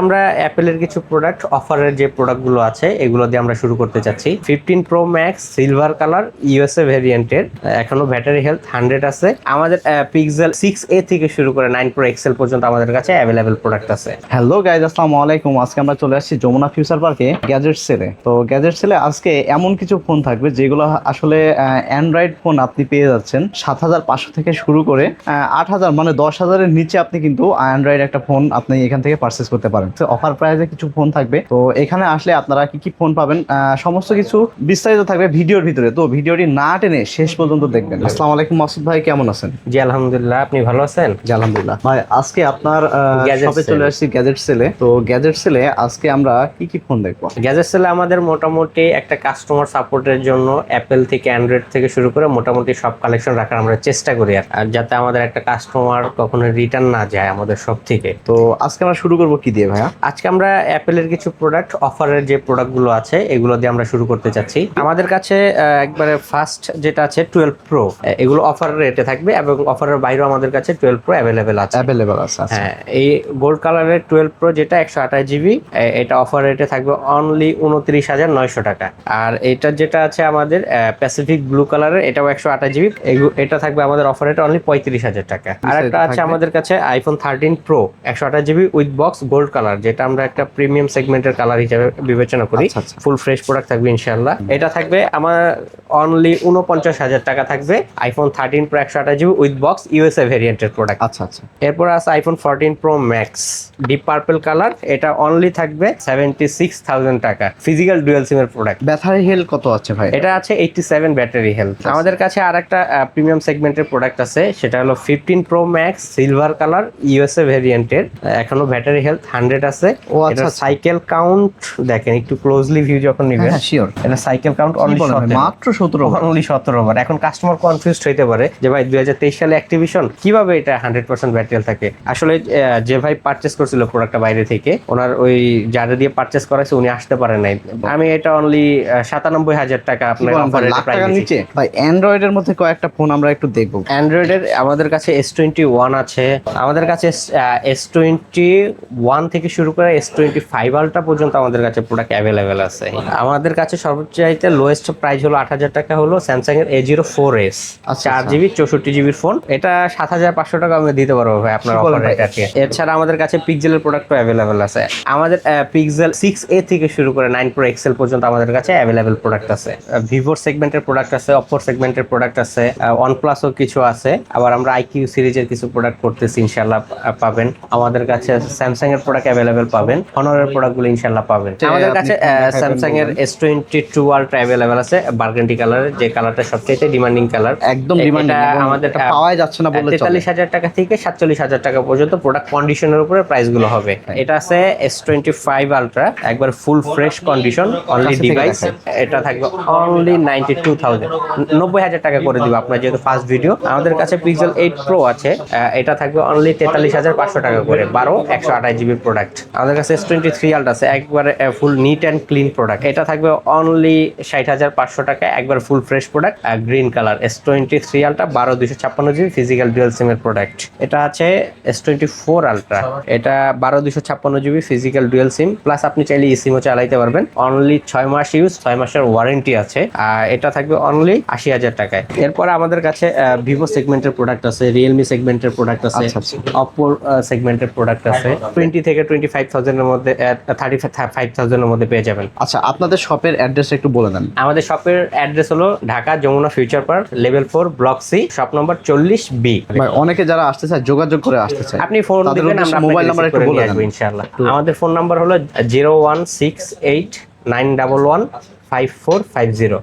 আমরা অ্যাপেলের কিছু প্রোডাক্ট অফারের যে প্রোডাক্টগুলো আছে এগুলো দিয়ে আমরা শুরু করতে চাচ্ছি। 15 pro max silver colour USA ভেরিয়েন্টের, এখনো ব্যাটারি হেলথ 100 আছে। আমাদের পিক্সেল 6a থেকে শুরু করে 9 প্রো এক্সেল পর্যন্ত আমাদের কাছে অ্যাভেলেবেল প্রোডাক্ট আছে। হ্যালো গাইজ, আসসালামু আলাইকুম। আজকে আমরা চলে আসছি যমুনা ফিউচার পার্কে গ্যাজেট সেলে। তো গ্যাজেট সেলে আজকে এমন কিছু ফোন থাকবে যেগুলো আসলে অ্যান্ড্রয়েড ফোন আপনি পেয়ে যাচ্ছেন 7,500 থেকে শুরু করে 8,000 মানে 10,000-এর নিচে আপনি কিন্তু অ্যান্ড্রয়েড একটা ফোন আপনি এখান থেকে পারচেস করতে পারেন। অফার প্রাইসে কিছু ফোন থাকবে, তো এখানে আসলে আপনারা কি কি ফোন পাবেন সমস্ত কিছু বিস্তারিত থাকবে ভিডিওর ভিতরে। তো ভিডিওটি না টেনে শেষ পর্যন্ত দেখবেন। আসসালামু আলাইকুম মাসুদ ভাই, কেমন আছেন? জি আলহামদুলিল্লাহ, আপনি ভালো আছেন? জি আলহামদুলিল্লাহ ভাই। আজকে আপনার গ্যাজেট শপে চলে আসছি গ্যাজেট সেলে। তো গ্যাজেট সেলে আজকে আমরা কি কি ফোন দেখবো? গ্যাজেট সেলে আমাদের মোটামুটি একটা কাস্টমার সাপোর্টের জন্য অ্যাপেল থেকে অ্যান্ড্রয়েড থেকে শুরু করে মোটামুটি সব কালেকশন রাখার আমরা চেষ্টা করি, আর যাতে আমাদের একটা কাস্টমার কখনো রিটার্ন না যায় আমাদের সব থেকে। তো আজকে আমরা শুরু করবো কি দিয়ে ভাইয়া? আজকে আমরা অ্যাপেলের কিছু প্রোডাক্ট অফারের যে প্রোডাক্টগুলো আছে এগুলো দিয়ে আমরা শুরু করতে চাচ্ছি। আমাদের কাছে একবারে ফার্স্ট যেটা আছে 12 প্রো, এগুলো অফারের রেটে থাকবে এবং অফারের বাইরেও আমাদের কাছে 12 প্রো অ্যাভেলেবেল আছে। হ্যাঁ, এই গোল্ড কালারের 12 প্রো যেটা 128 জিবি, এটা অফার রেটে থাকবে অনলি 29,900 টাকা। আর এটা যেটা আছে আমাদের প্যাসিফিক ব্লু কালারের, এটাও 128 জিবি, এটা থাকবে আমাদের অফার রেটে অনলি 35,000 টাকা। আর একটা আছে আমাদের কাছে iPhone 13 pro 128 GB with box gold colour, যেটা আমরা একটা প্রিমিয়াম সেগমেন্টের কালার হিসেবে বিবেচনা করি। ফুল ফ্রেশ প্রোডাক্ট থাকবে ইনশাআল্লাহ। এটা থাকবে আমার অনলি 49,000 টাকা থাকবে। IPhone 13 pro 128 GB with box USA ভেরিয়েন্টের প্রোডাক্ট। আচ্ছা। এরপর আছে iPhone 14 pro max deep purple colour, এটা অনলি থাকবে 76,000 টাকা। ফিজিক্যাল ডুয়াল সিমের প্রোডাক্ট। ব্যাটারি হেলথ কত আছে ভাই? এটা আছে 87 ব্যাটারি হেলথ। আমাদের কাছে আর একটা প্রিমিয়াম সেগমেন্টের প্রোডাক্ট আছে, সেটা হলো 15 pro max silver colour USA ভেরিয়েন্টের, এখনো ব্যাটারি হেলথ 100 আছে। এটা সাইকেল কাউন্ট দেখেন একটু ক্লোজলি ভিউ যখন নিবেন। হ্যাঁ শিওর। এটা সাইকেল কাউন্ট মাত্র 17 বার। এখন কাস্টমার কনফিউজড হইতে পারে যে ভাই 2023 সালে অ্যাক্টিভিশন কিভাবে এটা 100% ব্যাটারি হেলথ থাকে। আসলে যে ভাই পারচেজ করছিল প্রোডাক্টটা বাইরে থেকে, ওনার ওই যারা দিয়ে পারচেজ করাছে উনি আসতে পারে নাই। আমি এটা অনলি 97,000 টাকা আপনার অফারে প্রাইস দিচ্ছি। ভাই অ্যান্ড্রয়েডের মধ্যে কয়েকটা ফোন আমরা একটু দেখবো। অ্যান্ড্রয়েডের আমাদের কাছে S21 আছে, আমাদের কাছে S21 থেকে শুরু করে S25 আলট্রা পর্যন্ত আমাদের কাছে প্রোডাক্ট অ্যাভেলেবেল আছে। আমাদের কাছে সবচাইতে লোয়েস্ট প্রাইস হলো 8,000 টাকা, হলো স্যামসাং এর A04s 4GB 64GB ফোন। এটা 7,500 টাকা আমি দিতে পারবো ভাই আপনার অফারে। এছাড়া আমাদের কাছে পিক্সেলের প্রোডাক্টও অ্যাভেলেবেল আছে। আমাদের পিক্সেল 6a থেকে শুরু করে 9 প্রো এক্সেল পর্যন্ত আমাদের কাছে অ্যাভেলেবেল প্রোডাক্ট আছে। ভিভোর সেগমেন্টের প্রোডাক্ট আছে, অপোর সেগমেন্টের প্রোডাক্ট আছে, ওয়ানপ্লাসও কিছু আছে। আবার আমরা আইকিউ সিরিজের কিছু প্রোডাক্ট করতেছি, ইনশাআল্লাহ পাবেন। আমাদের কাছে স্যামসাং এর প্রোডাক্ট অ্যাভেলেবেল পাবেন, হনরের প্রোডাক্টগুলো ইনশাআল্লাহ পাবেন। আমাদের কাছে স্যামসাং এর S22 আলট্রা অ্যাভেলেবেল আছে বার্গেন্ডি কালারের, যে কালারটা সবচেয়ে ডিমান্ডিং কালার। একদম ডিমান্ডিং, আমাদের পাওয়াই যাচ্ছে না বললে চলে। 43,000 টাকা থেকে 47,000 টাকা পর্যন্ত প্রোডাক্ট কন্ডিশনের উপরে প্রাইস গুলো হবে। এটা আছে S25 আলট্রা, একবার full fresh condition, only device. এটা থাকবে অনলি 92,000, 90,000 টাকা করে দিব আপনার, যেহেতু ফার্স্ট ভিডিও। আমাদের কাছে পিক্সেল 8 প্রো আছে, এটা থাকবে অনলি 43,500 টাকা করে, 12 128 জিবি প্রোডাক্ট। আমাদের কাছে S23 আলট্রা আছে, একবার ফুল নিট অ্যান্ড ক্লিন প্রোডাক্ট, এটা থাকবে অনলি 60,500 টাকা, একবার full fresh product, green colour. S23 ultra 12 256 GB physical dual সিমের প্রোডাক্ট। এটা আছে S24 আলট্রা, এটা 12 256 GB physical dual SIM, plus আপনি চাইলে সিমও চালাইতে পারবেন। অনলি 6 মাস ইউজ, 6 মাসের ওয়ারেন্টি আছে। এটা থাকবে অনলি 80,000 টাকায়। এরপর আমাদের কাছে ভিভো সেগমেন্টের প্রোডাক্ট আছে, রিয়েলমি সেগমেন্টের প্রোডাক্ট আছে, অপো সেগমেন্টের প্রোডাক্ট আছে। 20 থেকে 25,000 এর মধ্যে, 35,000 এর মধ্যে পেয়ে যাবেন। আচ্ছা, আপনাদের শপের অ্যাড্রেস একটু বলে দেন। আমাদের শপের অ্যাড্রেস হলো Dhaka Jamuna future park, level 4, block C, shop number 40B। ভাই অনেকে যারা আসতে চায় যোগাযোগ করে আসতে চায়, আপনি ফোন দিবেন, আমরা মোবাইল নাম্বার একটু বলে দেন ইনশাআল্লাহ। আমাদের ফোন নাম্বার হলো 01689115450।